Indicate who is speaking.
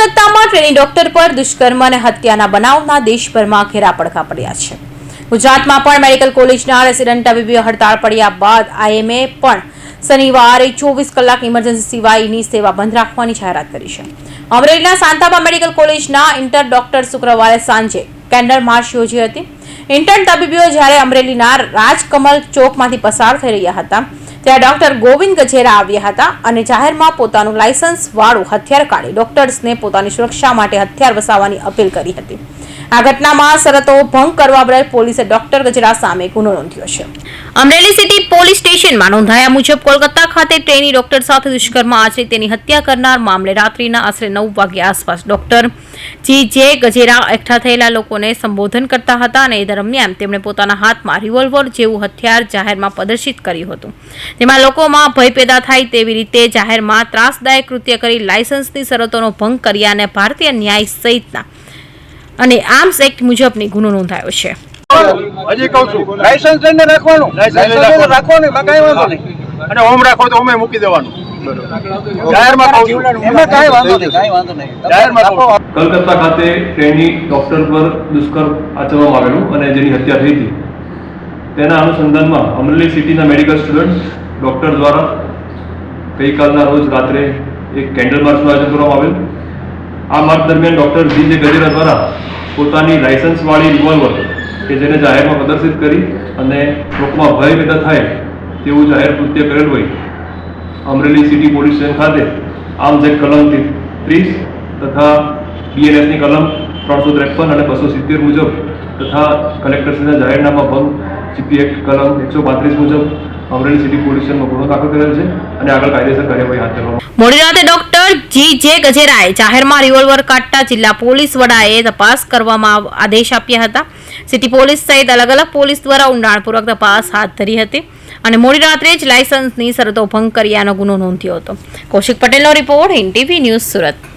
Speaker 1: કોલકાતામાં trainee doctor પર દુષ્કર્મ અને હત્યાના બનાવના દેશભરમાં ઘેરા પડઘા પડ્યા છે। ગુજરાતમાં પણ મેડિકલ કોલેજના રેસિડેન્ટ તબીબીઓ હડતાળ પડ્યા બાદ આઈએમએ પણ શનિવારે 24 કલાક ઇમરજન્સી સિવાયની સેવા બંધ રાખવાની જાહેરાત કરી છે। અમરેલીના સાંતાબા મેડિકલ કોલેજના ઇન્ટર ડોક્ટર શુક્રવારે સાંજે કેન્ડલ માર્ચ યોજી હતી। ઇન્ટર્ન તબીબીઓ જ્યારે અમરેલીના રાજકમલ ચોકમાંથી પસાર થઈ રહ્યા હતા ત્યારે ડોક્ટર ગોવિંદ ગજેરા આવ્યા હતા અને જાહેરમાં પોતાનું લાયસન્સ વાળું હથિયાર કાઢી ડોક્ટર્સને પોતાની સુરક્ષા માટે હથિયાર વસાવવાની અપીલ કરી હતી। આ ઘટનામાં શરતો ભંગ કરવા બદલ પોલીસે ડોક્ટર ગજેરા સામે ગુનો નોંધ્યો છે। અમરેલી સિટી પોલીસ સ્ટેશનમાં નોંધાયા મુજબ કોલકાતા ખાતે ટ્રેની ડોક્ટર સાથે દુષ્કર્મ આચરી તેની હત્યા કરનાર મામલે રાત્રિના આશરે 9 વાગ્યા આસપાસ ડોક્ટર જે ગજેરા એકઠા થયેલા લોકોને સંબોધન કરતા હતા અને એ દરમિયાન તેમણે પોતાના હાથમાં રિવોલ્વર જેવું હથિયાર જાહેરમાં પ્રદર્શિત કર્યું હતું। તેમાં લોકોમાં ભય પેદા થાય તેવી રીતે જાહેરમાં ત્રાસદાયક કૃત્ય કરી લાયસન્સની શરતોનો ભંગ કર્યા અને ભારતીય ન્યાય સહિતના અને આર્મ્સ એક્ટ મુજબની ગુનો નોંધાયો છે।
Speaker 2: હજી કહું છું લાયસન્સ લઈને રાખવાનું, લાયસન્સ રાખવાનું, કાંઈ વાંધો નહીં, અને હોમ રાખો તો હોમે મૂકી દેવાનું। જાહેરમાં કહું છું, એમાં કાંઈ વાંધો નહીં, જાહેરમાં કહું છું।
Speaker 3: કલકત્તા ખાતે ટ્રેની ડોક્ટર પર દુષ્કર્મ આચરવામાં આવેલું અને જેની હત્યા થઈ હતી તેના અનુસંધાનમાં અમરેલી સિટીના મેડિકલ સ્ટુડન્ટ ડોક્ટર દ્વારા ગઈકાલના રોજ રાત્રે એક કેન્ડલ માર્ચનું આયોજન કરવામાં આવેલ। આ માર્ચ દરમિયાન ડોક્ટર જે ગજેરા દ્વારા પોતાની લાયસન્સવાળી રિવોલ્વર કે જેને જાહેરમાં પ્રદર્શિત કરી અને લોકોમાં ભય પેદા થાય તેવું જાહેર કૃત્ય કરેલ હોય અમરેલી સિટી પોલીસ સ્ટેશન ખાતે આર્મ્સ એક્ટ કલમ 30 તથા બીએનએસની કલમ 353 અને 270 મુજબ તથા કલેક્ટરશ્રીના જાહેરનામા ભંગ જીપી એક્ટ કલમ 135 મુજબ અમરેલી સિટી પોલીસ સ્ટેશનમાં ગુનો દાખલ કરેલ છે અને આગળ કાયદેસર કાર્યવાહી હાથ ધરવામાં।
Speaker 1: મોડી રાતે ડોક્ટર જે ગજેરાએ જાહેરમાં રિવોલ્વર કાઢતા જિલ્લા પોલીસ વડાએ તપાસ કરવામાં આદેશ આપ્યા હતા। સિટી પોલીસ સહિત અલગ અલગ પોલીસ દ્વારા ઊંડાણપૂર્વક તપાસ હાથ ધરી હતી અને મોડી રાત્રે જ લાયસન્સની શરતો ભંગ કર્યાનો ગુનો નોંધ્યો હતો। કૌશિક પટેલનો report, Hind TV news, Surat.